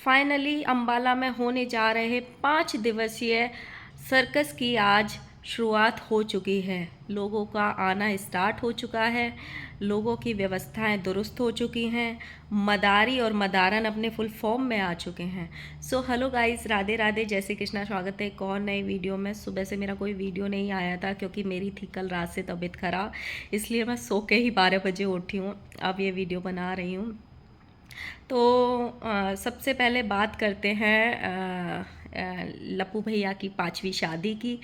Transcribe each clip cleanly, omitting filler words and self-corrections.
Finally Ambala में होने जा रहे 5 दिवसीय सर्कस की आज शुरुआत हो चुकी है। लोगों का आना स्टार्ट हो चुका है। लोगों की व्यवस्थाएं दुरुस्त हो चुकी हैं। मदारी और मदारन अपने फुल फॉर्म में आ चुके हैं। So hello guys, Radhe Radhe, जय श्री कृष्णा। स्वागत है एक और नई वीडियो में। सुबह से मेरा कोई वीडियो नहीं आया था क्योंकि मेरी थी कल रात से तबीयत ख़राब, इसलिए मैं सो के ही 12 बजे उठी हूँ। अब ये वीडियो बना रही हूँ। तो सबसे पहले बात करते हैं लप्पू भैया की 5वीं शादी की।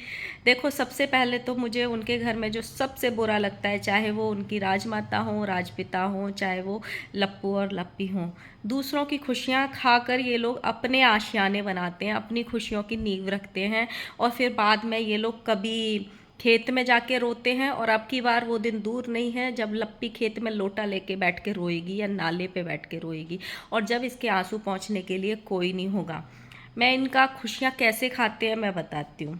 देखो, सबसे पहले तो मुझे उनके घर में जो सबसे बुरा लगता है, चाहे वो उनकी राजमाता हो, राजपिता हो, चाहे वो लप्पू और लप्पी हों, दूसरों की खुशियाँ खाकर ये लोग अपने आशियाने बनाते हैं, अपनी खुशियों की नींव रखते हैं और फिर बाद में ये लोग कभी खेत में जाके रोते हैं। और अब की बार वो दिन दूर नहीं है जब लप्पी खेत में लोटा लेके बैठ के रोएगी या नाले पे बैठ के रोएगी, और जब इसके आंसू पहुंचने के लिए कोई नहीं होगा। मैं इनका खुशियाँ कैसे खाते हैं मैं बताती हूँ।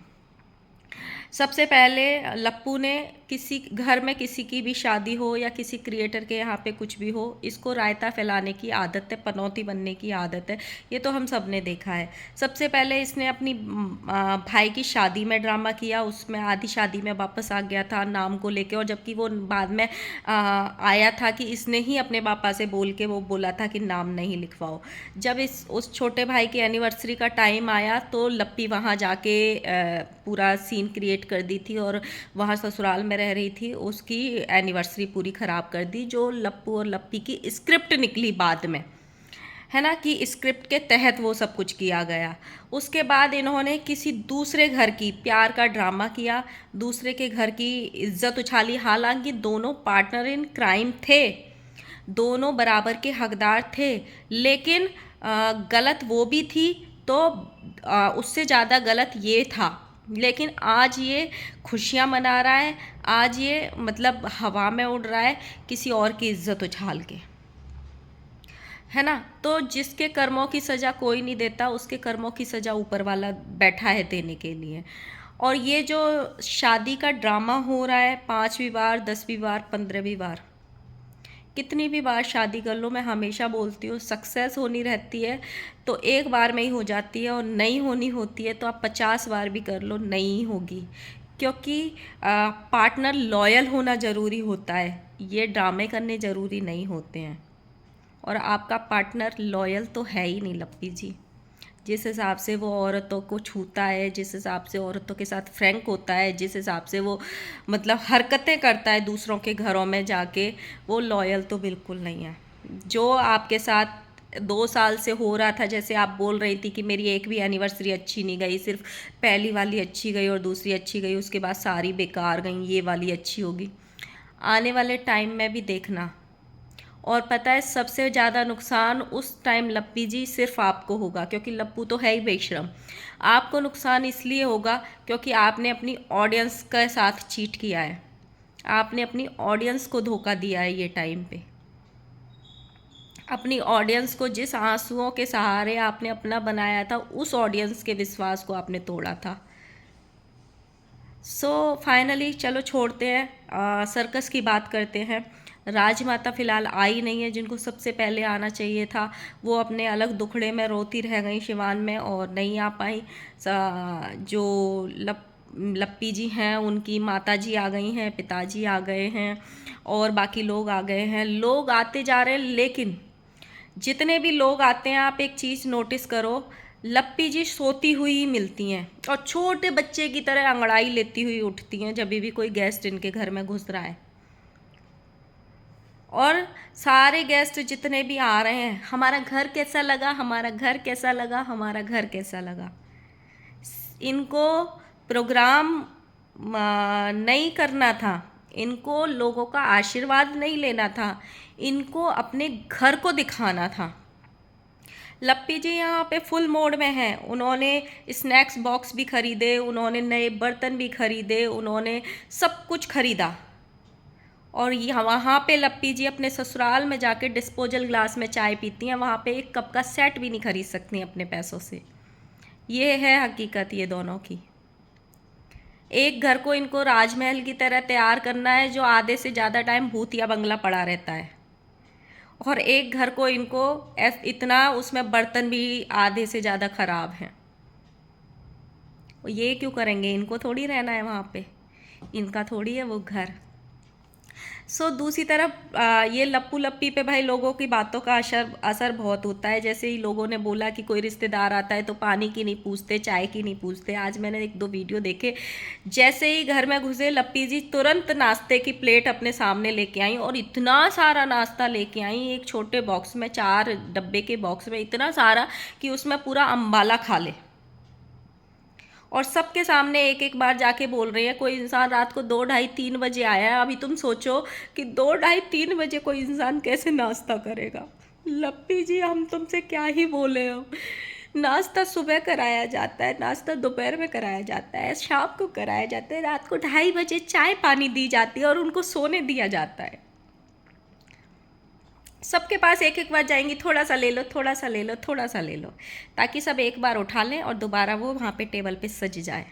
सबसे पहले लप्पू ने किसी घर में किसी की भी शादी हो या किसी क्रिएटर के यहाँ पे कुछ भी हो, इसको रायता फैलाने की आदत है, पनौती बनने की आदत है। ये तो हम सब ने देखा है। सबसे पहले इसने अपनी भाई की शादी में ड्रामा किया, उसमें आधी शादी में वापस आ गया था नाम को लेके, और जबकि वो बाद में आया था कि इसने ही अपने पापा से बोल के वो बोला था कि नाम नहीं लिखवाओ। जब उस छोटे भाई की एनिवर्सरी का टाइम आया तो लप्पी वहाँ जाके पूरा सीन क्रिएट कर दी थी और वहाँ ससुराल में रह रही थी, उसकी एनिवर्सरी पूरी ख़राब कर दी, जो लप्पू और लप्पी की स्क्रिप्ट निकली बाद में, है ना, कि स्क्रिप्ट के तहत वो सब कुछ किया गया। उसके बाद इन्होंने किसी दूसरे घर की प्यार का ड्रामा किया, दूसरे के घर की इज्जत उछाली। हालांकि दोनों पार्टनर इन क्राइम थे, दोनों बराबर के हकदार थे, लेकिन गलत वो भी थी तो उससे ज़्यादा गलत ये था। लेकिन आज ये खुशियाँ मना रहा है, आज ये मतलब हवा में उड़ रहा है किसी और की इज्जत उछाल के, है ना। तो जिसके कर्मों की सज़ा कोई नहीं देता, उसके कर्मों की सज़ा ऊपर वाला बैठा है देने के लिए। और ये जो शादी का ड्रामा हो रहा है, 5वीं बार, 10वीं बार, 15वीं बार, कितनी भी बार शादी कर लो, मैं हमेशा बोलती हूँ सक्सेस होनी रहती है तो एक बार में ही हो जाती है, और नहीं होनी होती है तो आप 50 बार भी कर लो नहीं होगी। क्योंकि पार्टनर लॉयल होना ज़रूरी होता है, ये ड्रामे करने ज़रूरी नहीं होते हैं। और आपका पार्टनर लॉयल तो है ही नहीं लप्पी जी। जिस हिसाब से वो औरतों को छूता है, जिस हिसाब से औरतों के साथ फ्रैंक होता है, जिस हिसाब से वो मतलब हरकतें करता है दूसरों के घरों में जाके, वो लॉयल तो बिल्कुल नहीं है। जो आपके साथ 2 साल से हो रहा था, जैसे आप बोल रही थी कि मेरी एक भी एनिवर्सरी अच्छी नहीं गई, सिर्फ पहली वाली अच्छी गई और दूसरी अच्छी गई, उसके बाद सारी बेकार गई, ये वाली अच्छी होगी। आने वाले टाइम में भी देखना। और पता है सबसे ज़्यादा नुकसान उस टाइम लप्पी जी सिर्फ आपको होगा, क्योंकि लप्पू तो है ही बेशरम। आपको नुकसान इसलिए होगा क्योंकि आपने अपनी ऑडियंस के साथ चीट किया है, आपने अपनी ऑडियंस को धोखा दिया है। ये टाइम पे अपनी ऑडियंस को, जिस आंसुओं के सहारे आपने अपना बनाया था, उस ऑडियंस के विश्वास को आपने तोड़ा था। सो फाइनली चलो छोड़ते हैं, सर्कस की बात करते हैं। राजमाता फ़िलहाल आई नहीं है, जिनको सबसे पहले आना चाहिए था वो अपने अलग दुखड़े में रोती रह गई शिवान में और नहीं आ पाई। जो लप्पी जी हैं उनकी माता जी आ गई हैं, पिताजी आ गए हैं और बाकी लोग आ गए हैं। लोग आते जा रहे हैं, लेकिन जितने भी लोग आते हैं आप एक चीज़ नोटिस करो, लप्पी जी सोती हुई ही मिलती हैं और छोटे बच्चे की तरह अंगड़ाई लेती हुई उठती हैं जब भी कोई गेस्ट इनके घर में घुस रहा है। और सारे गेस्ट जितने भी आ रहे हैं, हमारा घर कैसा लगा, हमारा घर कैसा लगा, हमारा घर कैसा लगा। इनको प्रोग्राम नहीं करना था, इनको लोगों का आशीर्वाद नहीं लेना था, इनको अपने घर को दिखाना था। लप्पी जी यहाँ पे फुल मोड में हैं। उन्होंने स्नैक्स बॉक्स भी खरीदे, उन्होंने नए बर्तन भी खरीदे, उन्होंने सब कुछ खरीदा। और यहाँ वहाँ पे लप्पी जी अपने ससुराल में जाके डिस्पोजल ग्लास में चाय पीती हैं, वहाँ पे एक कप का सेट भी नहीं खरीद सकती अपने पैसों से। ये है हकीकत ये दोनों की। एक घर को इनको राजमहल की तरह तैयार करना है जो आधे से ज़्यादा टाइम भूतिया बंगला पड़ा रहता है, और एक घर को इनको इतना, उसमें बर्तन भी आधे से ज़्यादा ख़राब हैं। ये क्यों करेंगे? इनको थोड़ी रहना है वहाँ पे, इनका थोड़ी है वो घर। दूसरी तरफ ये लप्पू लप्पी पे भाई लोगों की बातों का असर असर बहुत होता है। जैसे ही लोगों ने बोला कि कोई रिश्तेदार आता है तो पानी की नहीं पूछते, चाय की नहीं पूछते। आज मैंने एक दो वीडियो देखे, जैसे ही घर में घुसे लप्पी जी तुरंत नाश्ते की प्लेट अपने सामने लेके आई और इतना सारा नाश्ता लेके आई, एक छोटे बॉक्स में, 4 डब्बे के बॉक्स में इतना सारा कि उसमें पूरा अम्बाला खा ले। और सबके सामने एक एक बार जाके बोल रही है। कोई इंसान रात को 2 ढाई 3 बजे आया है, अभी तुम सोचो कि 2 ढाई 3 बजे कोई इंसान कैसे नाश्ता करेगा। लप्पी जी हम तुमसे क्या ही बोले अब। नाश्ता सुबह कराया जाता है, नाश्ता दोपहर में कराया जाता है, शाम को कराया जाता है, रात को 2:30 बजे चाय पानी दी जाती है और उनको सोने दिया जाता है। सबके पास एक एक बार जाएंगी, थोड़ा सा ले लो, थोड़ा सा ले लो, थोड़ा सा ले लो, ताकि सब एक बार उठा लें और दोबारा वो वहाँ पे टेबल पे सज जाए।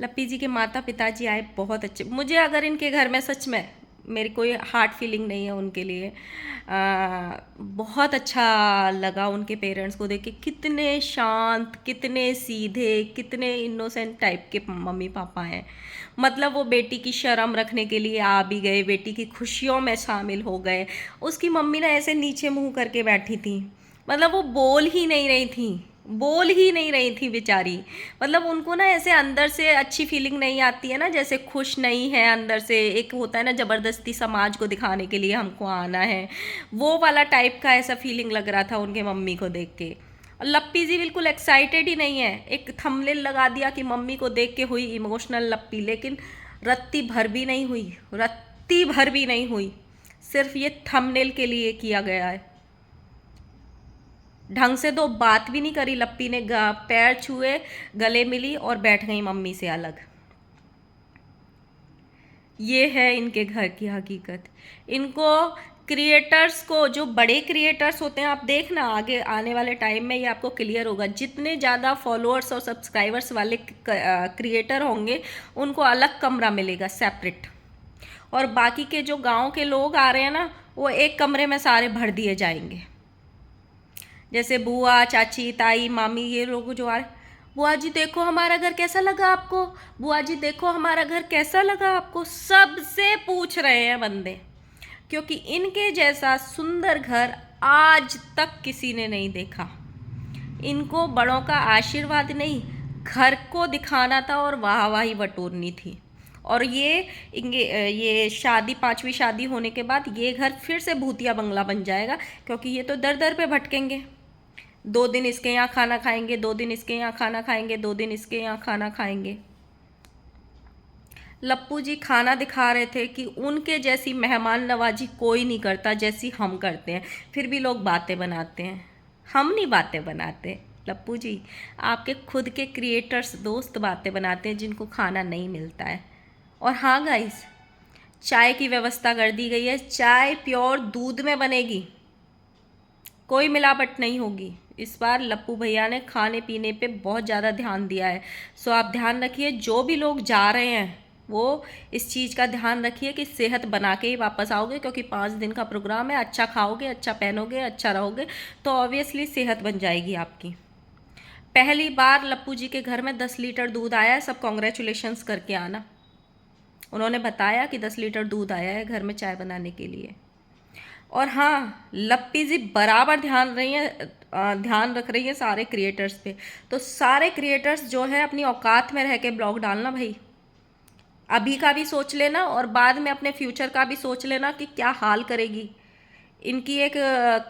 लप्पी जी के माता पिताजी आए, बहुत अच्छे। मुझे अगर इनके घर में सच में मेरी कोई हार्ट फीलिंग नहीं है उनके लिए, बहुत अच्छा लगा उनके पेरेंट्स को देख के। कितने शांत, कितने सीधे, कितने इनोसेंट टाइप के मम्मी पापा हैं। मतलब वो बेटी की शर्म रखने के लिए आ भी गए, बेटी की खुशियों में शामिल हो गए। उसकी मम्मी ना ऐसे नीचे मुंह करके बैठी थी, मतलब वो बोल ही नहीं रही थी, बोल ही नहीं रही थी बेचारी। मतलब उनको ना ऐसे अंदर से अच्छी फीलिंग नहीं आती है ना, जैसे खुश नहीं है अंदर से। एक होता है ना ज़बरदस्ती समाज को दिखाने के लिए हमको आना है, वो वाला टाइप का ऐसा फीलिंग लग रहा था उनके मम्मी को देख के। और लप्पी जी बिल्कुल एक्साइटेड ही नहीं है। एक थंबनेल लगा दिया कि मम्मी को देख के हुई इमोशनल लप्पी, लेकिन रत्ती भर भी नहीं हुई, रत्ती भर भी नहीं हुई। सिर्फ ये थंबनेल के लिए किया गया है। ढंग से तो बात भी नहीं करी लप्पी ने, पैर छुए, गले मिली और बैठ गई मम्मी से अलग। ये है इनके घर की हकीकत। इनको क्रिएटर्स को, जो बड़े क्रिएटर्स होते हैं, आप देखना आगे आने वाले टाइम में ये आपको क्लियर होगा। जितने ज़्यादा फॉलोअर्स और सब्सक्राइबर्स वाले क्रिएटर होंगे उनको अलग कमरा मिलेगा, सेपरेट। और बाकी के जो गांव के लोग आ रहे हैं ना, वो एक कमरे में सारे भर दिए जाएंगे। जैसे बुआ, चाची, ताई, मामी, ये लोग जो आ रहे, बुआ जी देखो हमारा घर कैसा लगा आपको, बुआ जी देखो हमारा घर कैसा लगा आपको, सबसे पूछ रहे हैं बंदे। क्योंकि इनके जैसा सुंदर घर आज तक किसी ने नहीं देखा। इनको बड़ों का आशीर्वाद नहीं, घर को दिखाना था और वाहवाही बटोरनी थी। और ये शादी, 5वीं शादी होने के बाद ये घर फिर से भूतिया बंगला बन जाएगा। क्योंकि ये तो दर दर पे भटकेंगे। 2 दिन इसके यहाँ खाना खाएंगे, 2 दिन इसके यहाँ खाना खाएंगे, 2 दिन इसके यहाँ खाना खाएंगे। लप्पू जी खाना दिखा रहे थे कि उनके जैसी मेहमान नवाजी कोई नहीं करता जैसी हम करते हैं। फिर भी लोग बातें बनाते हैं, हम नहीं बातें बनाते। लप्पू जी आपके खुद के क्रिएटर्स दोस्त बातें बनाते हैं जिनको खाना नहीं मिलता है। और हाँ गाइस, चाय की व्यवस्था कर दी गई है। चाय प्योर दूध में बनेगी, कोई मिलावट नहीं होगी। इस बार लप्पू भैया ने खाने पीने पे बहुत ज़्यादा ध्यान दिया है। आप ध्यान रखिए, जो भी लोग जा रहे हैं वो इस चीज़ का ध्यान रखिए कि सेहत बना के ही वापस आओगे। क्योंकि 5 दिन का प्रोग्राम है, अच्छा खाओगे, अच्छा पहनोगे, अच्छा रहोगे तो ऑब्वियसली सेहत बन जाएगी आपकी। पहली बार लप्पू जी के घर में 10 लीटर दूध आया है, सब कॉन्ग्रेचुलेशंस करके आना। उन्होंने बताया कि 10 लीटर दूध आया है घर में चाय बनाने के लिए। और हाँ, लप्पी जी बराबर ध्यान रख रही है सारे क्रिएटर्स पे। तो सारे क्रिएटर्स जो है अपनी औकात में रह के ब्लॉग डालना भाई। अभी का भी सोच लेना और बाद में अपने फ्यूचर का भी सोच लेना कि क्या हाल करेगी। इनकी एक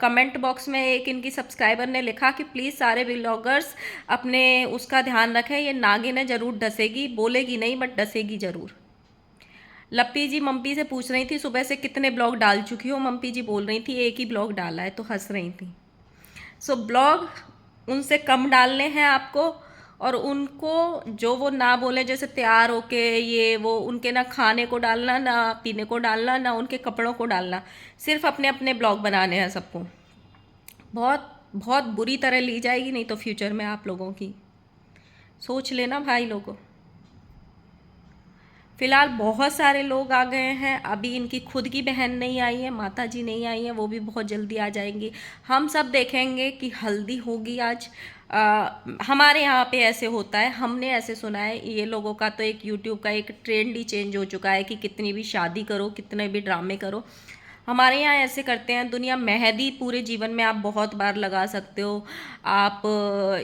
कमेंट बॉक्स में एक इनकी सब्सक्राइबर ने लिखा कि प्लीज़ सारे ब्लॉगर्स अपने उसका ध्यान रखें, ये नागिन है ज़रूर डसेगी, बोलेगी नहीं बट डसेगी ज़रूर। लप्पी जी मम्पी से पूछ रही थी सुबह से कितने ब्लॉग डाल चुकी हो। मम्पी जी बोल रही थी एक ही ब्लॉग डाला है, तो हंस रही थी। ब्लॉग उनसे कम डालने हैं आपको। और उनको जो वो ना बोले, जैसे तैयार होके ये वो, उनके ना खाने को डालना, ना पीने को डालना, ना उनके कपड़ों को डालना। सिर्फ अपने अपने ब्लॉग बनाने हैं सबको। बहुत बहुत बुरी तरह ली जाएगी नहीं तो फ्यूचर में आप लोगों की। सोच लेना भाई लोगों। फ़िलहाल बहुत सारे लोग आ गए हैं, अभी इनकी खुद की बहन नहीं आई है, माता जी नहीं आई हैं, वो भी बहुत जल्दी आ जाएंगी। हम सब देखेंगे कि हल्दी होगी आज। हमारे यहाँ पे ऐसे होता है, हमने ऐसे सुना है। ये लोगों का तो एक यूट्यूब का एक ट्रेंड ही चेंज हो चुका है कि कितनी भी शादी करो, कितने भी ड्रामे करो, हमारे यहाँ ऐसे करते हैं। दुनिया मेहंदी पूरे जीवन में आप बहुत बार लगा सकते हो। आप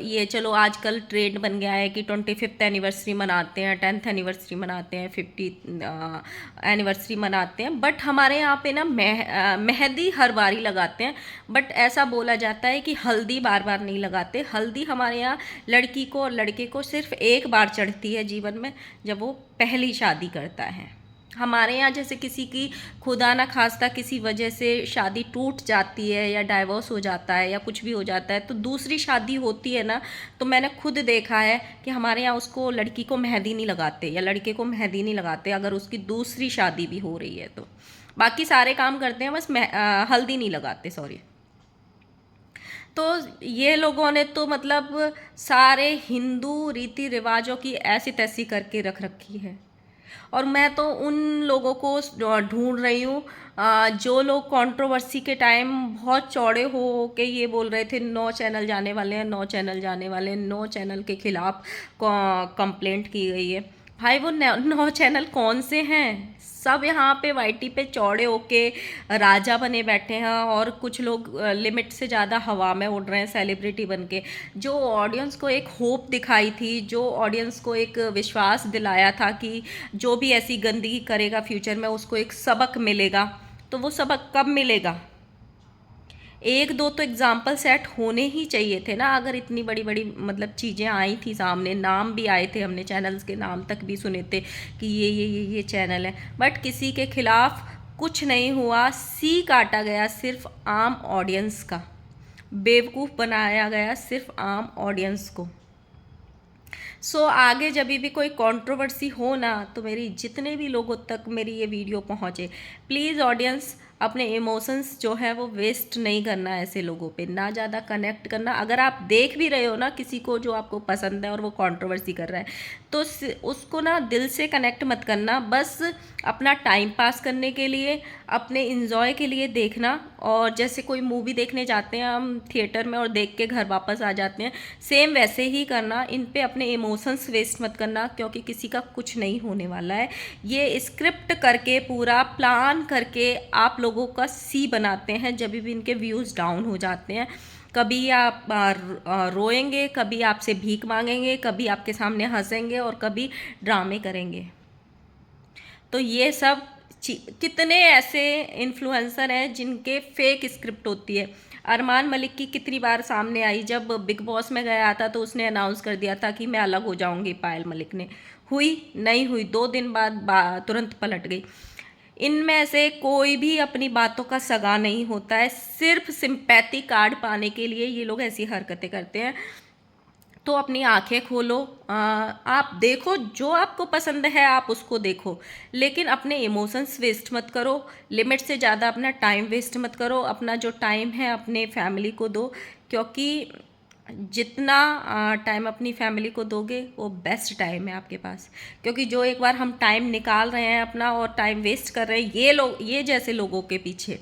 ये चलो आजकल ट्रेंड बन गया है कि 25th एनिवर्सरी मनाते हैं, 10th एनिवर्सरी मनाते हैं, 50th एनिवर्सरी मनाते हैं। बट हमारे यहाँ पे ना मेहंदी हर बार ही लगाते हैं। बट ऐसा बोला जाता है कि हल्दी बार बार नहीं लगाते। हल्दी हमारे यहाँ लड़की को और लड़के को सिर्फ एक बार चढ़ती है जीवन में, जब वो पहली शादी करता है। हमारे यहाँ जैसे किसी की खुदा ना खास्ता किसी वजह से शादी टूट जाती है या डाइवोर्स हो जाता है या कुछ भी हो जाता है, तो दूसरी शादी होती है ना, तो मैंने खुद देखा है कि हमारे यहाँ उसको लड़की को मेहंदी नहीं लगाते या लड़के को मेहंदी नहीं लगाते अगर उसकी दूसरी शादी भी हो रही है तो। बाकी सारे काम करते हैं, बस हल्दी नहीं लगाते, सॉरी। तो ये लोगों ने तो मतलब सारे हिंदू रीति रिवाजों की ऐसी तैसी करके रख रखी है। और मैं तो उन लोगों को ढूंढ रही हूँ जो लोग कंट्रोवर्सी के टाइम बहुत चौड़े हो के ये बोल रहे थे 9 चैनल जाने वाले हैं, 9 चैनल जाने वाले हैं, 9 चैनल के खिलाफ कंप्लेंट की गई है। भाई वो 9 चैनल कौन से हैं? सब यहाँ पे वाईटी पे चौड़े होके राजा बने बैठे हैं और कुछ लोग लिमिट से ज़्यादा हवा में उड़ रहे हैं सेलिब्रिटी बन के। जो ऑडियंस को एक होप दिखाई थी, जो ऑडियंस को एक विश्वास दिलाया था कि जो भी ऐसी गंदगी करेगा फ्यूचर में उसको एक सबक मिलेगा, तो वो सबक कब मिलेगा? एक दो तो एग्जाम्पल सेट होने ही चाहिए थे ना। अगर इतनी बड़ी बड़ी मतलब चीज़ें आई थी सामने, नाम भी आए थे, हमने चैनल्स के नाम तक भी सुने थे कि ये चैनल है, बट किसी के खिलाफ कुछ नहीं हुआ। सी काटा गया सिर्फ आम ऑडियंस का, बेवकूफ़ बनाया गया सिर्फ आम ऑडियंस को। आगे जब भी कोई कंट्रोवर्सी हो ना, तो मेरी जितने भी लोगों तक मेरी ये वीडियो पहुँचे, प्लीज़ ऑडियंस अपने इमोशंस जो है वो वेस्ट नहीं करना, ऐसे लोगों पे ना ज़्यादा कनेक्ट करना। अगर आप देख भी रहे हो ना किसी को जो आपको पसंद है और वो कंट्रोवर्सी कर रहा है, तो उसको ना दिल से कनेक्ट मत करना, बस अपना टाइम पास करने के लिए, अपने इंजॉय के लिए देखना। और जैसे कोई मूवी देखने जाते हैं हम थिएटर में और देख के घर वापस आ जाते हैं, सेम वैसे ही करना। इन पे अपने इमोशंस वेस्ट मत करना, क्योंकि किसी का कुछ नहीं होने वाला है। ये स्क्रिप्ट करके पूरा प्लान करके आप लोगों का सी बनाते हैं जब भी इनके व्यूज़ डाउन हो जाते हैं। कभी आप रोएंगे, कभी आपसे भीख मांगेंगे, कभी आपके सामने हंसेंगे और कभी ड्रामे करेंगे। तो ये सब कितने ऐसे इन्फ्लुएंसर हैं जिनके फेक स्क्रिप्ट होती है। अरमान मलिक की कितनी बार सामने आई, जब बिग बॉस में गया था तो उसने अनाउंस कर दिया था कि मैं अलग हो जाऊंगी। पायल मलिक ने हुई नहीं हुई, 2 दिन बाद तुरंत पलट गई। इनमें से कोई भी अपनी बातों का सगा नहीं होता है, सिर्फ सिंपैथी कार्ड पाने के लिए ये लोग ऐसी हरकतें करते हैं। तो अपनी आंखें खोलो, आप देखो जो आपको पसंद है आप उसको देखो, लेकिन अपने इमोशंस वेस्ट मत करो, लिमिट से ज़्यादा अपना टाइम वेस्ट मत करो। अपना जो टाइम है अपने फैमिली को दो, क्योंकि जितना टाइम अपनी फैमिली को दोगे वो बेस्ट टाइम है आपके पास। क्योंकि जो एक बार हम टाइम निकाल रहे हैं अपना और टाइम वेस्ट कर रहे हैं ये जैसे लोगों के पीछे,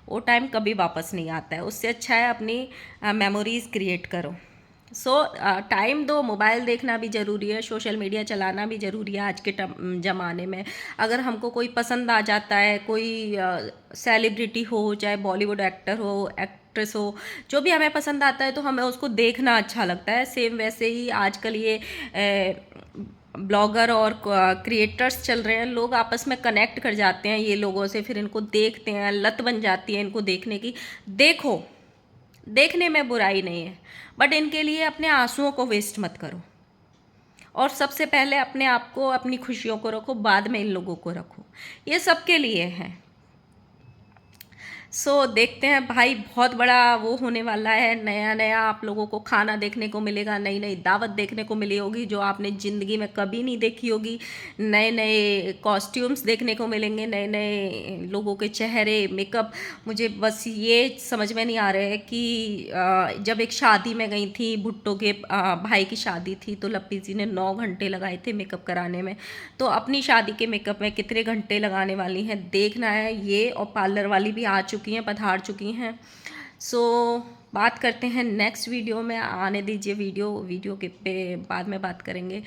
वो टाइम कभी वापस नहीं आता है। उससे अच्छा है अपनी मेमोरीज़ क्रिएट करो। टाइम दो, मोबाइल देखना भी ज़रूरी है, सोशल मीडिया चलाना भी ज़रूरी है आज के ज़माने में। अगर हमको कोई पसंद आ जाता है, कोई सेलिब्रिटी हो, चाहे बॉलीवुड एक्टर हो, एक्ट्रेस हो, जो भी हमें पसंद आता है तो हमें उसको देखना अच्छा लगता है। सेम वैसे ही आजकल ये ब्लॉगर और क्रिएटर्स चल रहे हैं, लोग आपस में कनेक्ट कर जाते हैं ये लोगों से, फिर इनको देखते हैं, लत बन जाती है इनको देखने की। देखो, देखने में बुराई नहीं है, बट इनके लिए अपने आंसुओं को वेस्ट मत करो। और सबसे पहले अपने आप को, अपनी खुशियों को रखो, बाद में इन लोगों को रखो। ये सबके लिए है। देखते हैं भाई, बहुत बड़ा वो होने वाला है, नया नया आप लोगों को खाना देखने को मिलेगा, नई नई दावत देखने को मिली होगी जो आपने ज़िंदगी में कभी नहीं देखी होगी, नए नए कॉस्ट्यूम्स देखने को मिलेंगे, नए नए लोगों के चेहरे, मेकअप। मुझे बस ये समझ में नहीं आ रहा है कि जब एक शादी में गई थी, भुट्टो के भाई की शादी थी, तो लप्पी जी ने 9 घंटे लगाए थे मेकअप कराने में। तो अपनी शादी के मेकअप में कितने घंटे लगाने वाली हैं देखना है ये। और पार्लर वाली भी आ चुकी हैं, पधार चुकी हैं। सो बात करते हैं नेक्स्ट वीडियो में, आने दीजिए वीडियो के पे बाद में बात करेंगे।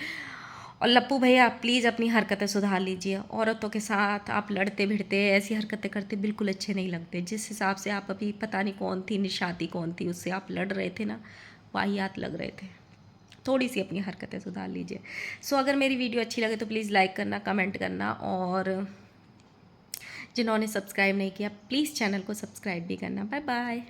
और लप्पू भैया प्लीज़ अपनी हरकतें सुधार लीजिए, औरतों के साथ आप लड़ते भिड़ते ऐसी हरकतें करते बिल्कुल अच्छे नहीं लगते। जिस हिसाब से आप अभी पता नहीं कौन थी, निशाती कौन थी, उससे आप लड़ रहे थे ना, वाहियात लग रहे थे। थोड़ी सी अपनी हरकतें सुधार लीजिए। अगर मेरी वीडियो अच्छी लगे तो प्लीज़ लाइक करना, कमेंट करना, और जिन्होंने सब्सक्राइब नहीं किया प्लीज़ चैनल को सब्सक्राइब भी करना। Bye bye.